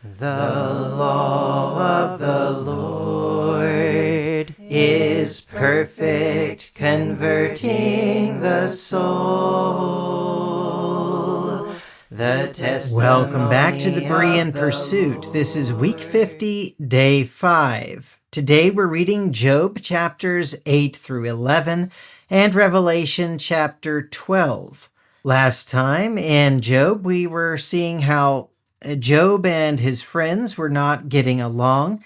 The law of the Lord is perfect, converting the soul. Welcome back to the Berean Pursuit. This is week 50, day 5. Today we're reading Job chapters 8 through 11 and Revelation chapter 12. Last time in Job we were seeing how Job and his friends were not getting along,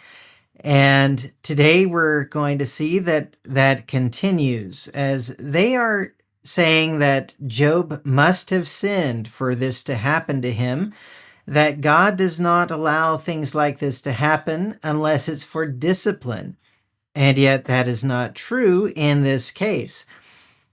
and today we're going to see that continues as they are saying that Job must have sinned for this to happen to him, that God does not allow things like this to happen unless it's for discipline, and yet that is not true in this case.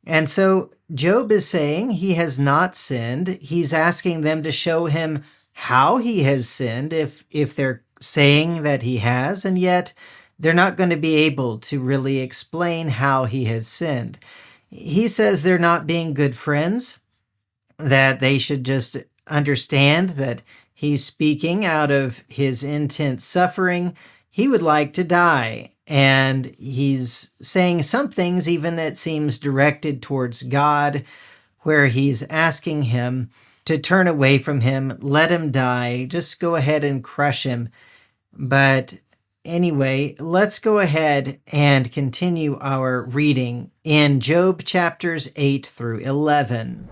And so Job is saying he has not sinned. He's asking them to show him how he has sinned if they're saying that he has, and yet they're not going to be able to really explain how he has sinned. He says they're not being good friends, that they should just understand that he's speaking out of his intense suffering. He would like to die, and he's saying some things, even it seems directed towards God, where he's asking him to turn away from him, let him die, just go ahead and crush him. But anyway, let's go ahead and continue our reading in Job chapters 8 through 11.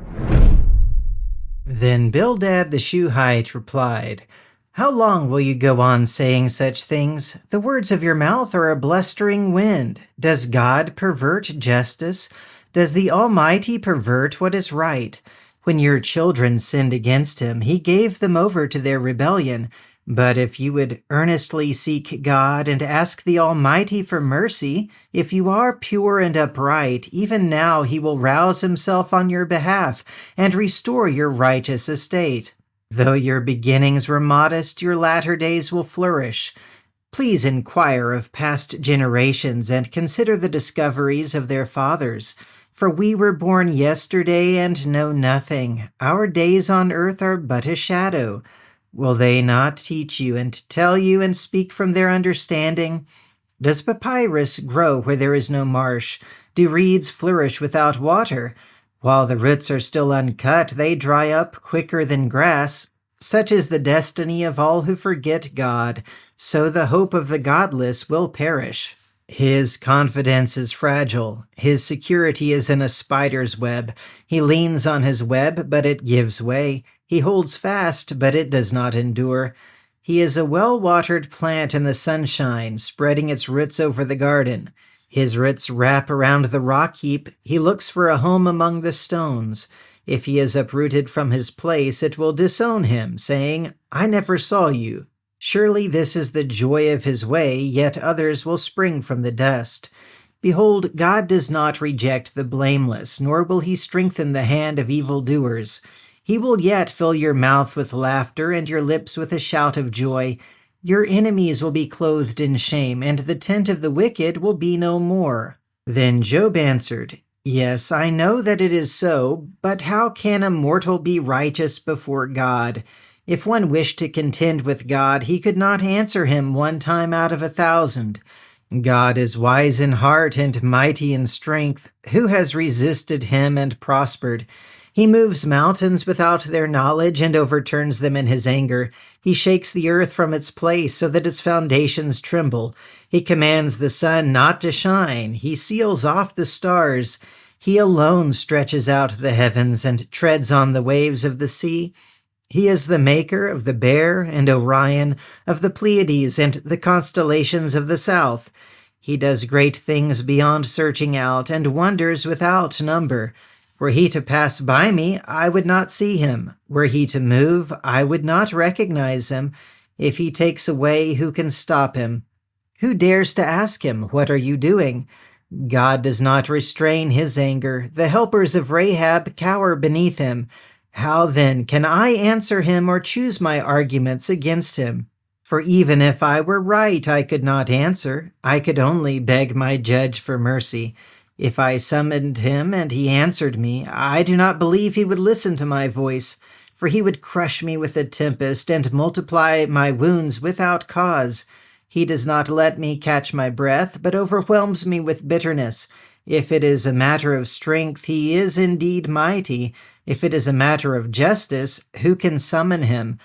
Then Bildad the Shuhite replied, "How long will you go on saying such things? The words of your mouth are a blustering wind. Does God pervert justice? Does the Almighty pervert what is right? When your children sinned against him, he gave them over to their rebellion. But if you would earnestly seek God and ask the Almighty for mercy, if you are pure and upright, even now he will rouse himself on your behalf and restore your righteous estate. Though your beginnings were modest, your latter days will flourish. Please inquire of past generations and consider the discoveries of their fathers. For we were born yesterday and know nothing. Our days on earth are but a shadow. Will they not teach you and tell you and speak from their understanding? Does papyrus grow where there is no marsh? Do reeds flourish without water? While the roots are still uncut, they dry up quicker than grass. Such is the destiny of all who forget God, so the hope of the godless will perish. His confidence is fragile. His security is in a spider's web. He leans on his web, but it gives way. He holds fast, but it does not endure. He is a well-watered plant in the sunshine, spreading its roots over the garden. His roots wrap around the rock heap. He looks for a home among the stones. If he is uprooted from his place, it will disown him, saying, "I never saw you." Surely this is the joy of his way, yet others will spring from the dust. Behold, God does not reject the blameless, nor will he strengthen the hand of evildoers. He will yet fill your mouth with laughter and your lips with a shout of joy. Your enemies will be clothed in shame, and the tent of the wicked will be no more. Then Job answered, "Yes, I know that it is so, but how can a mortal be righteous before God? If one wished to contend with God, he could not answer him 1 time out of 1,000. God is wise in heart and mighty in strength. Who has resisted him and prospered? He moves mountains without their knowledge and overturns them in his anger. He shakes the earth from its place so that its foundations tremble. He commands the sun not to shine. He seals off the stars. He alone stretches out the heavens and treads on the waves of the sea. He is the maker of the Bear and Orion, of the Pleiades and the constellations of the south. He does great things beyond searching out and wonders without number. Were he to pass by me, I would not see him. Were he to move, I would not recognize him. If he takes away, who can stop him? Who dares to ask him, "What are you doing?" God does not restrain his anger. The helpers of Rahab cower beneath him. How then can I answer him or choose my arguments against him? For even if I were right, I could not answer. I could only beg my judge for mercy. If I summoned him and he answered me, I do not believe he would listen to my voice. for he would crush me with a tempest and multiply my wounds without cause. He does not let me catch my breath, but overwhelms me with bitterness. If it is a matter of strength, he is indeed mighty. If it is a matter of justice, who can summon him?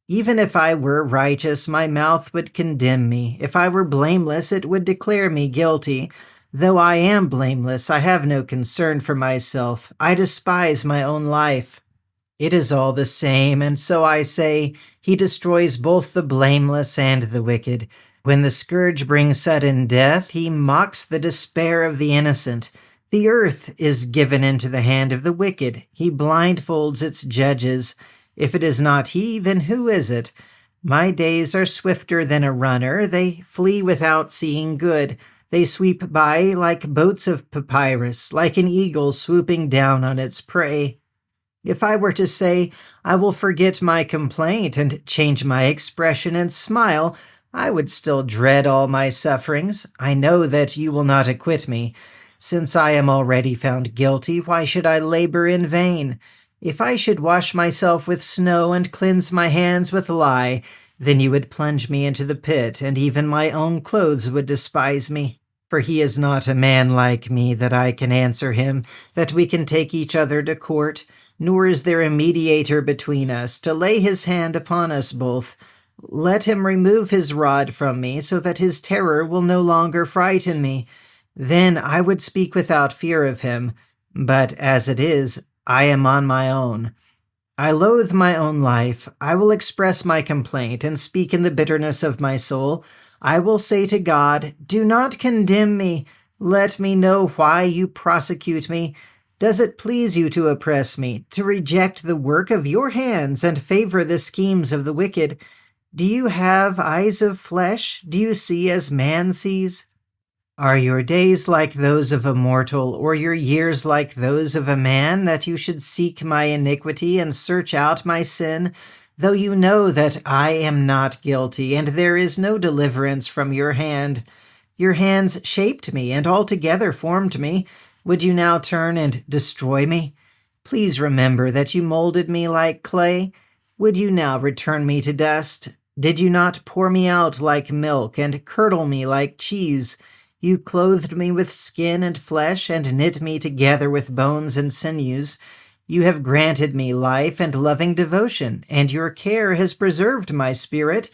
Even if I were righteous, my mouth would condemn me. If I were blameless, it would declare me guilty. Though I am blameless, I have no concern for myself. I despise my own life. It is all the same, and so I say, he destroys both the blameless and the wicked. When the scourge brings sudden death, he mocks the despair of the innocent. The earth is given into the hand of the wicked. He blindfolds its judges. If it is not he, then who is it? My days are swifter than a runner. They flee without seeing good. They sweep by like boats of papyrus, like an eagle swooping down on its prey. If I were to say, I will forget my complaint and change my expression and smile, I would still dread all my sufferings. I know that you will not acquit me. Since I am already found guilty, why should I labor in vain? If I should wash myself with snow and cleanse my hands with lye, then you would plunge me into the pit, and even my own clothes would despise me. For he is not a man like me that I can answer him, that we can take each other to court. Nor is there a mediator between us to lay his hand upon us both. Let him remove his rod from me, so that his terror will no longer frighten me. Then I would speak without fear of him. But as it is, I am on my own. I loathe my own life. I will express my complaint and speak in the bitterness of my soul. I will say to God, do not condemn me. Let me know why you prosecute me. Does it please you to oppress me, to reject the work of your hands and favor the schemes of the wicked? Do you have eyes of flesh? Do you see as man sees? Are your days like those of a mortal, or your years like those of a man, that you should seek my iniquity and search out my sin, though you know that I am not guilty, and there is no deliverance from your hand? Your hands shaped me and altogether formed me. Would you now turn and destroy me? Please remember that you molded me like clay. Would you now return me to dust? Did you not pour me out like milk and curdle me like cheese? You clothed me with skin and flesh and knit me together with bones and sinews. You have granted me life and loving devotion, and your care has preserved my spirit.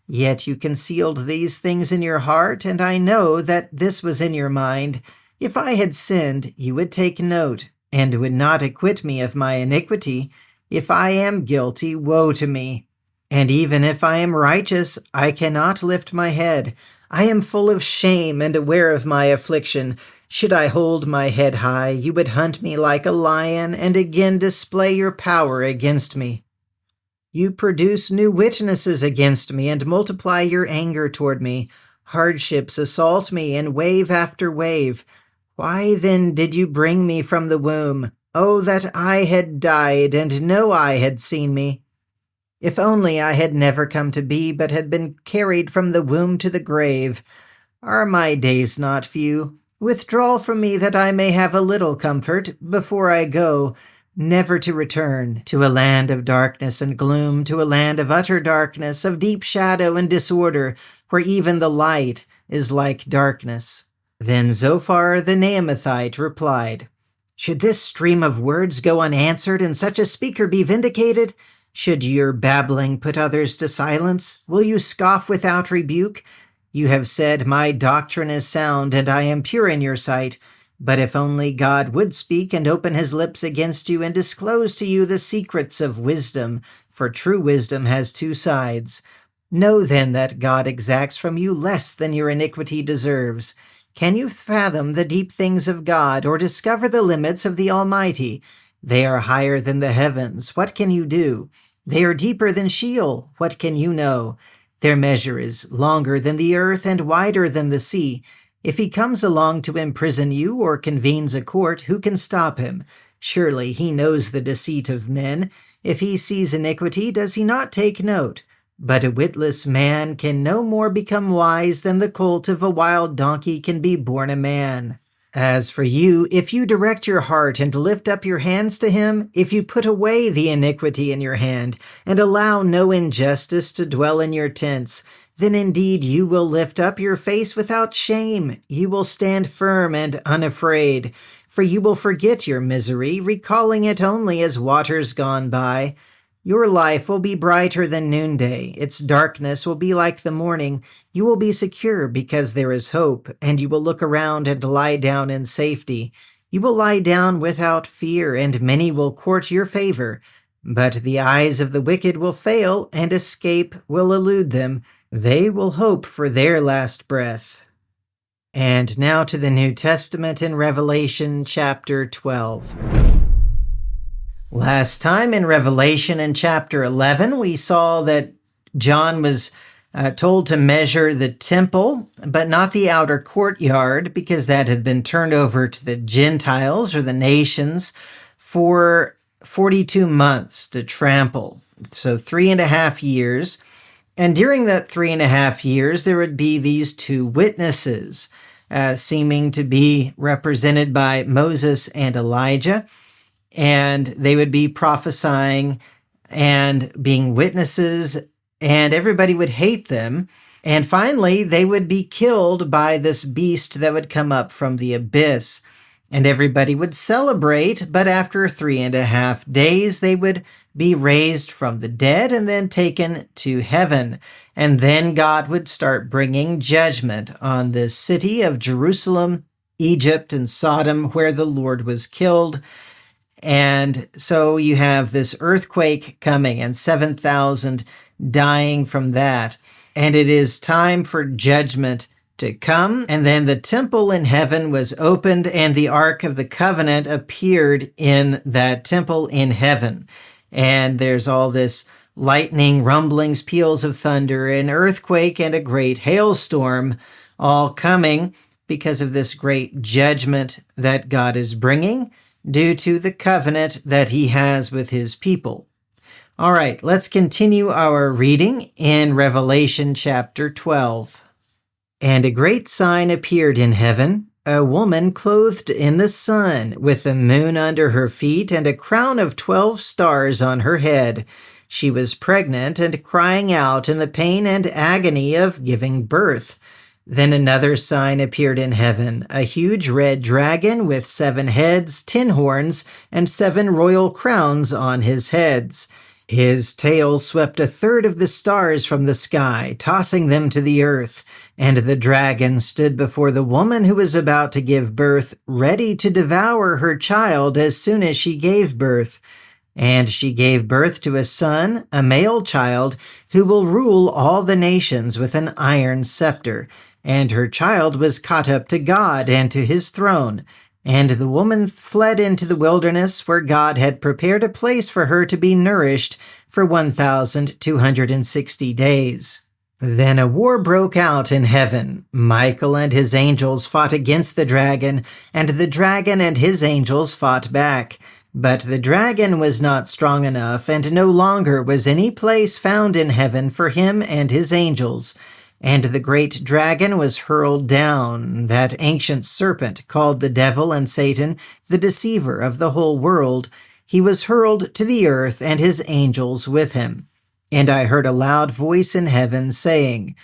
Yet you concealed these things in your heart, and I know that this was in your mind. If I had sinned, you would take note, and would not acquit me of my iniquity. If I am guilty, woe to me. And even if I am righteous, I cannot lift my head. I am full of shame and aware of my affliction. Should I hold my head high, you would hunt me like a lion, and again display your power against me. You produce new witnesses against me, and multiply your anger toward me. Hardships assault me in wave after wave. Why then did you bring me from the womb? Oh, that I had died, and no eye had seen me. If only I had never come to be, but had been carried from the womb to the grave. Are my days not few? Withdraw from me that I may have a little comfort before I go, never to return, to a land of darkness and gloom, to a land of utter darkness, of deep shadow and disorder, where even the light is like darkness. Then Zophar the Naamathite replied, Should this stream of words go unanswered and such a speaker be vindicated? Should your babbling put others to silence? Will you scoff without rebuke? You have said, My doctrine is sound, and I am pure in your sight. But if only God would speak and open his lips against you and disclose to you the secrets of wisdom, for true wisdom has two sides. Know then that God exacts from you less than your iniquity deserves. Can you fathom the deep things of God, or discover the limits of the Almighty? They are higher than the heavens. What can you do? They are deeper than Sheol. What can you know? Their measure is longer than the earth and wider than the sea. If he comes along to imprison you or convenes a court, who can stop him? Surely he knows the deceit of men. If he sees iniquity, does he not take note? But a witless man can no more become wise than the colt of a wild donkey can be born a man. As for you, if you direct your heart and lift up your hands to him, if you put away the iniquity in your hand, and allow no injustice to dwell in your tents, then indeed you will lift up your face without shame. You will stand firm and unafraid, for you will forget your misery, recalling it only as waters gone by. Your life will be brighter than noonday. Its darkness will be like the morning. You will be secure because there is hope, and you will look around and lie down in safety. You will lie down without fear, and many will court your favor. But the eyes of the wicked will fail, and escape will elude them. They will hope for their last breath. And now to the New Testament in Revelation chapter 12. Last time in Revelation in chapter 11, we saw that John was told to measure the temple, but not the outer courtyard, because that had been turned over to the Gentiles or the nations for 42 months to trample. So 3.5 years. And during that 3.5 years, there would be these two witnesses, seeming to be represented by Moses and Elijah. And they would be prophesying and being witnesses, and everybody would hate them. And finally, they would be killed by this beast that would come up from the abyss. And everybody would celebrate, but after 3.5 days, they would be raised from the dead and then taken to heaven. And then God would start bringing judgment on this city of Jerusalem, Egypt, and Sodom, where the Lord was killed. And so you have this earthquake coming and 7,000 dying from that. And it is time for judgment to come. And then the temple in heaven was opened, and the Ark of the Covenant appeared in that temple in heaven. And there's all this lightning, rumblings, peals of thunder, an earthquake, and a great hailstorm all coming because of this great judgment that God is bringing due to the covenant that he has with his people. All right, let's continue our reading in Revelation chapter 12. And a great sign appeared in heaven, a woman clothed in the sun, with the moon under her feet and a crown of 12 stars on her head. She was pregnant and crying out in the pain and agony of giving birth. Then another sign appeared in heaven, a huge red dragon with 7 heads, 10 horns, and 7 royal crowns on his heads. His tail swept 1/3 of the stars from the sky, tossing them to the earth. And the dragon stood before the woman who was about to give birth, ready to devour her child as soon as she gave birth. And she gave birth to a son, a male child, who will rule all the nations with an iron scepter. And her child was caught up to God and to his throne. And the woman fled into the wilderness, where God had prepared a place for her to be nourished for 1,260 days. Then a war broke out in heaven. Michael and his angels fought against the dragon, and the dragon and his angels fought back. But the dragon was not strong enough, and no longer was any place found in heaven for him and his angels. And the great dragon was hurled down, that ancient serpent called the devil and Satan, the deceiver of the whole world. He was hurled to the earth, and his angels with him. And I heard a loud voice in heaven saying,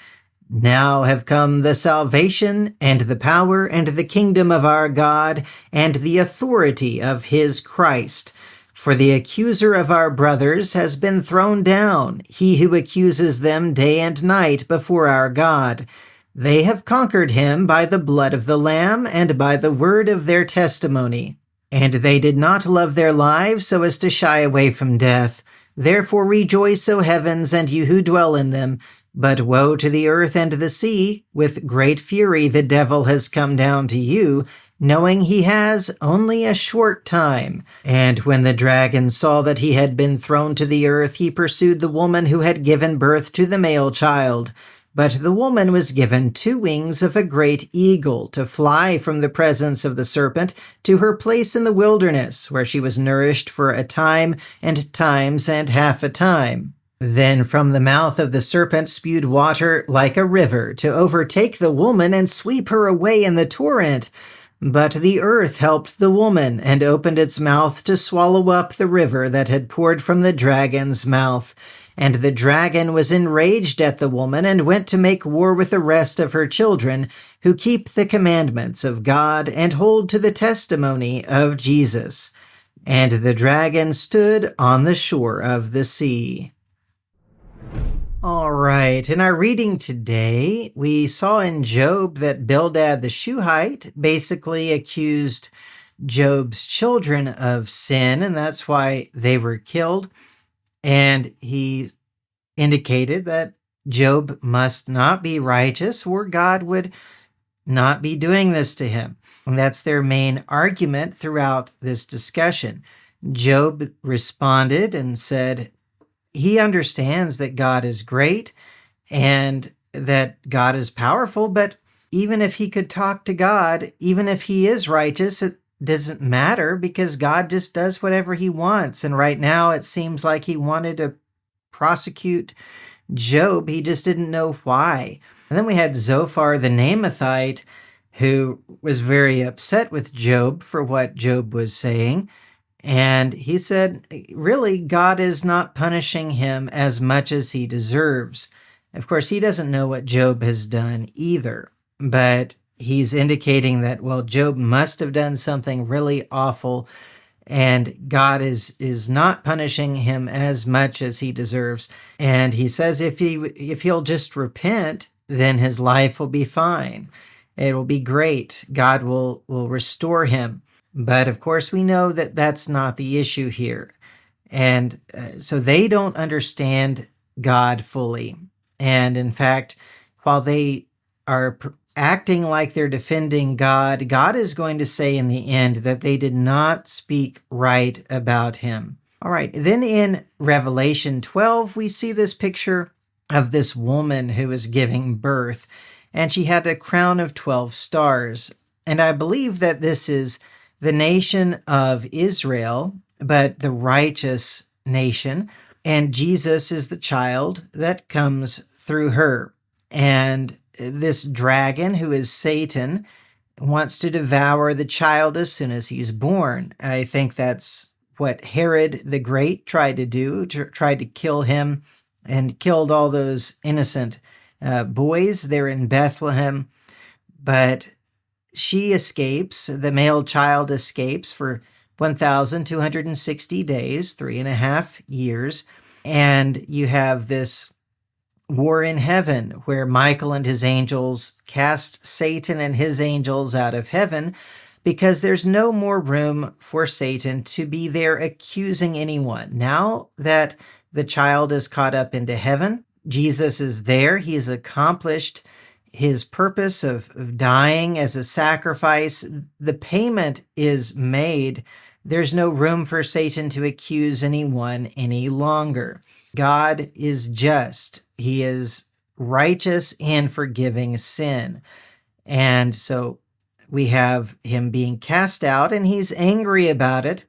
"Now have come the salvation, and the power, and the kingdom of our God, and the authority of his Christ. For the accuser of our brothers has been thrown down, he who accuses them day and night before our God. They have conquered him by the blood of the Lamb and by the word of their testimony. And they did not love their lives so as to shy away from death. Therefore rejoice, O heavens, and you who dwell in them. But woe to the earth and the sea! With great fury the devil has come down to you, knowing he has only a short time. And when the dragon saw that he had been thrown to the earth, he pursued the woman who had given birth to the male child. But the woman was given 2 wings of a great eagle to fly from the presence of the serpent to her place in the wilderness, where she was nourished for a time and times and half a time. Then from the mouth of the serpent spewed water like a river to overtake the woman and sweep her away in the torrent. But the earth helped the woman and opened its mouth to swallow up the river that had poured from the dragon's mouth. And the dragon was enraged at the woman and went to make war with the rest of her children who keep the commandments of God and hold to the testimony of Jesus. And the dragon stood on the shore of the sea. All right, in our reading today, we saw in Job that Bildad the Shuhite basically accused Job's children of sin, and that's why they were killed. And he indicated that Job must not be righteous, or God would not be doing this to him. And that's their main argument throughout this discussion. Job responded and said, he understands that God is great and that God is powerful, but even if he could talk to God, even if he is righteous, it doesn't matter because God just does whatever he wants. And right now it seems like he wanted to prosecute Job. He just didn't know why. And then we had Zophar the Naamathite, who was very upset with Job for what Job was saying. And he said, really, God is not punishing him as much as he deserves. Of course, he doesn't know what Job has done either, but he's indicating that, well, Job must have done something really awful, and God is not punishing him as much as he deserves. And he says if he'll just repent, then his life will be fine. It will be great. God will restore him. But of course, we know that that's not the issue here. And so they don't understand God fully. And in fact, while they are acting like they're defending God, God is going to say in the end that they did not speak right about him. All right, then in Revelation 12, we see this picture of this woman who is giving birth, and she had a crown of 12 stars. And I believe that this is the nation of Israel, but the righteous nation, and Jesus is the child that comes through her. And this dragon, who is Satan, wants to devour the child as soon as he's born. I think that's what Herod the Great tried to do, tried to kill him and killed all those innocent boys there in Bethlehem. But she escapes, the male child escapes for 1,260 days, 3.5 years. And you have this war in heaven where Michael and his angels cast Satan and his angels out of heaven because there's no more room for Satan to be there accusing anyone. Now that the child is caught up into heaven, Jesus is there. He's accomplished his purpose of dying as a sacrifice. The payment is made. There's no room for Satan to accuse anyone any longer. God is just. He is righteous and forgiving sin. And so we have him being cast out, and he's angry about it.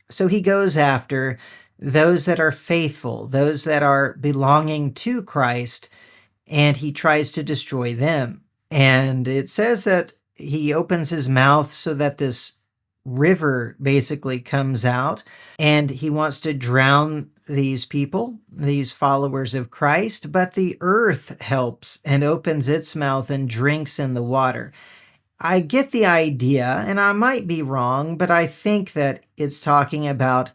So he goes after those that are faithful, those that are belonging to Christ, and he tries to destroy them. And it says that he opens his mouth so that this river basically comes out, and he wants to drown these people, these followers of Christ, but the earth helps and opens its mouth and drinks in the water. I get the idea, and I might be wrong, but I think that it's talking about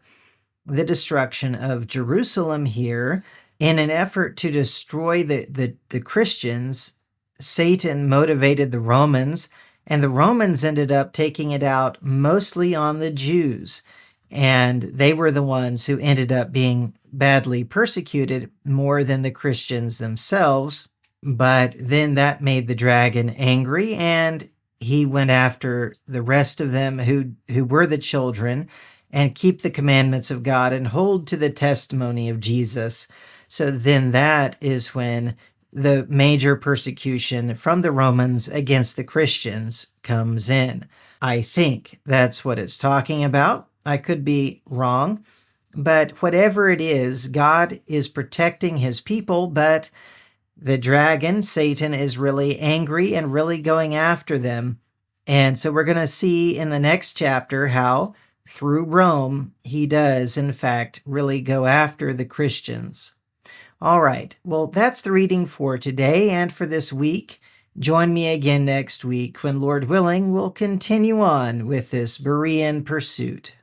the destruction of Jerusalem here. In an effort to destroy the Christians, Satan motivated the Romans, and the Romans ended up taking it out mostly on the Jews. And they were the ones who ended up being badly persecuted more than the Christians themselves. But then that made the dragon angry, and he went after the rest of them who were the children and keep the commandments of God and hold to the testimony of Jesus. So then that is when the major persecution from the Romans against the Christians comes in. I think that's what it's talking about. I could be wrong, but whatever it is, God is protecting his people, but the dragon, Satan, is really angry and really going after them. And so we're going to see in the next chapter how, through Rome, he does, in fact, really go after the Christians. All right, well, that's the reading for today and for this week. Join me again next week when, Lord willing, we'll continue on with this Berean pursuit.